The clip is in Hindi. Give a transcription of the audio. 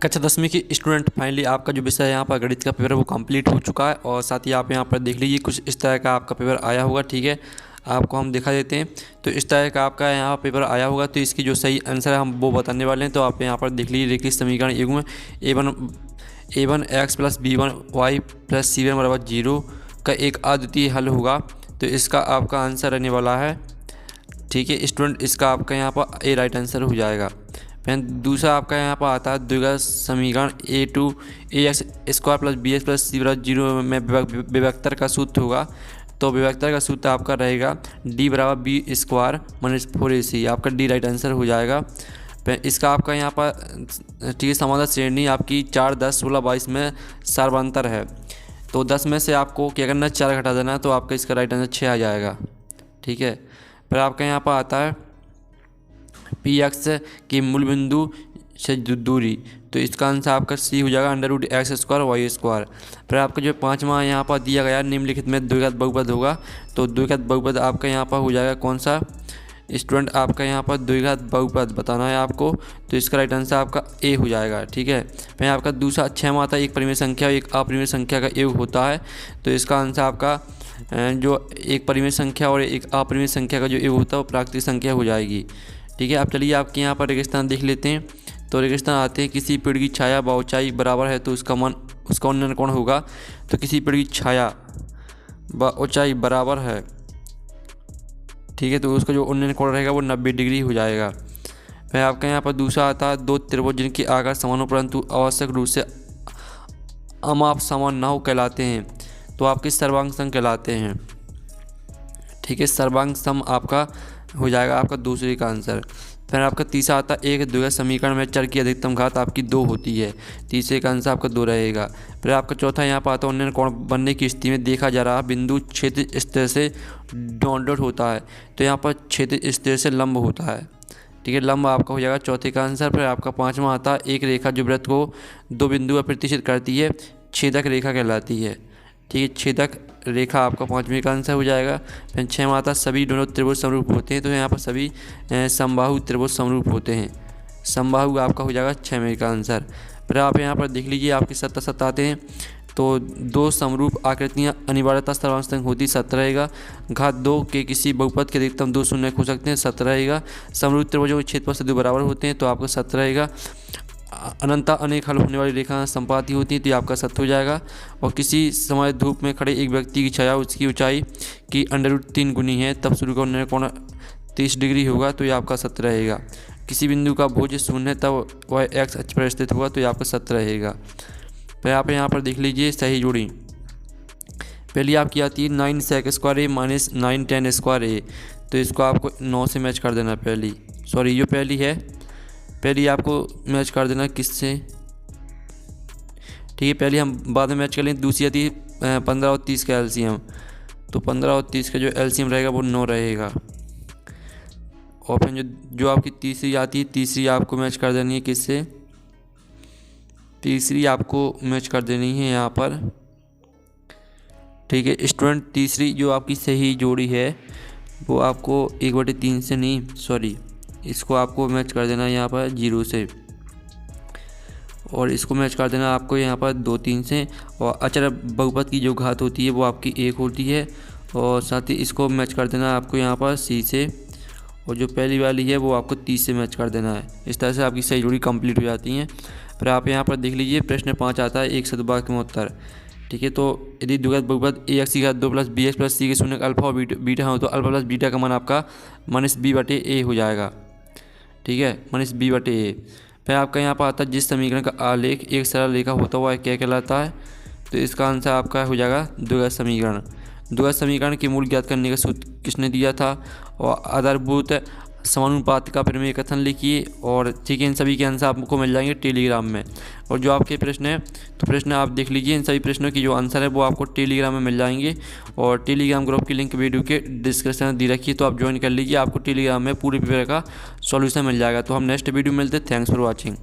कक्षा 10वीं की स्टूडेंट फाइनली आपका जो विषय है यहाँ पर गणित का पेपर है वो कंप्लीट हो चुका है। और साथ ही आप यहाँ पर देख लीजिए कुछ इस तरह का आपका पेपर आया होगा। ठीक है, आपको हम दिखा देते हैं। तो इस तरह का आपका यहाँ पेपर आया होगा। तो इसकी जो सही आंसर है हम वो बताने वाले हैं। तो आप यहाँ पर देख लीजिए रेखीय समीकरण युग्म a1 x plus b1 y plus c1 बराबर 0 का एक अद्वितीय हल होगा। तो इसका आपका आंसर रहने वाला है। ठीक है स्टूडेंट, इसका आपका यहाँ पर ए राइट आंसर हो जाएगा। फिर दूसरा आपका यहाँ पर आता है द्विघात समीकरण ax square plus bx plus c बराबर 0 में विभक्तर का सूत्र होगा। तो विभक्तर का सूत्र आपका रहेगा d बराबर बी स्क्वायर माइनस 4ac। आपका डी राइट आंसर हो जाएगा। फिर इसका आपका यहाँ पर ठीक है समाधान श्रेणी आपकी 4, 10, 16, 22 में सर्वांतर है। तो 10 में से आपको क्या करना है, 4 घटा देना है। तो आपका इसका राइट आंसर 6 आ जाएगा। ठीक है, फिर आपका यहाँ पर आता है पी एक्स की मूल बिंदु से दूरी। तो इसका आंसर आपका सी हो जाएगा √x स्क्वायर वाई स्क्वायर। फिर आपका जो पाँचवा यहाँ पर दिया गया निम्नलिखित में द्विघात बहुपद होगा। तो द्विघात बहुपद आपका यहाँ पर हो जाएगा कौन सा स्टूडेंट, आपका यहाँ पर द्विघात बहुपद बताना है आपको। तो इसका राइट आंसर आपका ए हो जाएगा। ठीक है, फिर आपका दूसरा 6वां आता है एक परिमेय संख्या और एक अपरिमेय संख्या का योग होता है। तो इसका आंसर आपका जो एक परिमेय संख्या और एक अपरिमेय संख्या का जो योग होता है वो प्राकृतिक संख्या हो जाएगी। ठीक है, अब चलिए आपके यहाँ पर रेगिस्तान देख लेते हैं। तो रेगिस्तान आते हैं किसी पेड़ की छाया व ऊंचाई बराबर है तो उसका उन्नयन कोण होगा। तो किसी पेड़ की छाया व ऊंचाई बराबर है, ठीक है, तो उसका जो उन्नयन कोण रहेगा वो 90 डिग्री हो जाएगा। फिर आपका यहाँ पर दूसरा आता है दो त्रिभुज जिनके आकार समान हो परंतु आवश्यक रूप से अमाप समान ना हो कहलाते हैं। तो आपके सर्वांग सम कहलाते हैं। ठीक है, सर्वांग सम आपका हो जाएगा आपका दूसरे का आंसर। फिर आपका तीसरा आता है एक द्विघात समीकरण में चर की अधिकतम घात आपकी 2 होती है। तीसरे का आंसर आपका 2 रहेगा। फिर आपका चौथा यहाँ पर आता है उन्नयन कोण बनने की स्थिति में देखा जा रहा बिंदु क्षेत्र स्तर से डॉट होता है। तो यहाँ पर क्षेत्र स्तर से लंब होता है। ठीक है, लंब आपका हो जाएगा चौथे का आंसर। फिर आपका पाँचवा आता है एक रेखा जो वृत्त को 2 बिंदु पर प्रतिच्छेद करती है छेदक रेखा कहलाती है। ठीक है, छेदक रेखा आपका 5वें का आंसर हो जाएगा। फिर 6वां आता सभी दोनों त्रिभुज समरूप होते हैं। तो यहाँ पर सभी समबाहु त्रिभुज समरूप होते हैं। समबाहु आपका हो जाएगा 6वें का आंसर। फिर आप यहाँ पर देख लीजिए आपके 7 आते हैं। तो 2 समरूप आकृतियाँ अनिवार्यता सर्वांश अंक होती 7 रहेगा। घात 2 के किसी बहुपद के अधिकतम 2 शून्य हो सकते हैं 7 रहेगा। समरूप त्रिभुजों के क्षेत्रफल से 2 बराबर होते हैं तो आपका 7 रहेगा। अनंता अनेक हल होने वाली रेखा संपाती होती है तो ये आपका 7 हो जाएगा। और किसी समय धूप में खड़े एक व्यक्ति की छाया उसकी ऊंचाई की √3 गुनी है तब सूर्य का उन्नयन कोण 30 डिग्री होगा तो ये आपका 7 रहेगा। किसी बिंदु का भुज शून्य है तब वह x अक्ष पर स्थित होगा तो ये आपका 7 रहेगा। फिर आप यहाँ पर देख लीजिए सही जोड़ी। पहली आपकी आती है 9 sec स्क्वायर ए माइनस 9 tan स्क्वायर ए। तो इसको आपको 9 से मैच कर देना। पहली है पहली आपको मैच कर देना किससे, ठीक है, पहली हम बाद में मैच कर लें। दूसरी आती है 15 और 30 का एलसीएम। तो 15 और 30 का जो एलसीएम रहेगा वो 9 रहेगा। और फिर जो आपकी तीसरी आती है तीसरी आपको मैच कर देनी है किससे, तीसरी आपको मैच कर देनी है यहाँ पर। ठीक है स्टूडेंट, तीसरी जो आपकी सही जोड़ी है वो आपको 1/3 से नहीं, सॉरी, इसको आपको मैच कर देना यहाँ पर 0 से। और इसको मैच कर देना आपको यहाँ पर 2, 3 से। और अचर बहुपद की जो घात होती है वो आपकी 1 होती है। और साथ ही इसको मैच कर देना आपको यहाँ पर C से। और जो पहली वाली है वो आपको 30 से मैच कर देना है। इस तरह से आपकी सही जोड़ी कंप्लीट हो जाती हैं। फिर आप यहाँ पर देख लीजिए प्रश्न 5 आता है एक सदभाग में उत्तर। ठीक है, तो यदि द्विघात बहुपद ax2 plus bx plus c के शून्य अल्फा और बीटा हो तो अल्फा प्लस बीटा का मान आपका -b/a हो जाएगा। ठीक है, -b/a। फिर आपका यहाँ पर आता है जिस समीकरण का आलेख एक सरल रेखा होता हुआ क्या कहलाता है। तो इसका आंसर आपका हो जाएगा द्विघात समीकरण। द्विघात समीकरण की मूल ज्ञात करने का सूत्र किसने दिया था। और आधारभूत समानुपात का प्रमेय कथन लिखिए। और ठीक है, इन सभी के आंसर आपको मिल जाएंगे टेलीग्राम में। और जो आपके प्रश्न है तो प्रश्न आप देख लीजिए, इन सभी प्रश्नों की जो आंसर है वो आपको टेलीग्राम में मिल जाएंगे। और टेलीग्राम ग्रुप की लिंक वीडियो के डिस्क्रिप्शन में दी रखी है, तो आप ज्वाइन कर लीजिए। आपको टेलीग्राम में पूरे पेपर का सॉल्यूशन मिल जाएगा। तो हम नेक्स्ट वीडियो में मिलते हैं। Thanks for watching.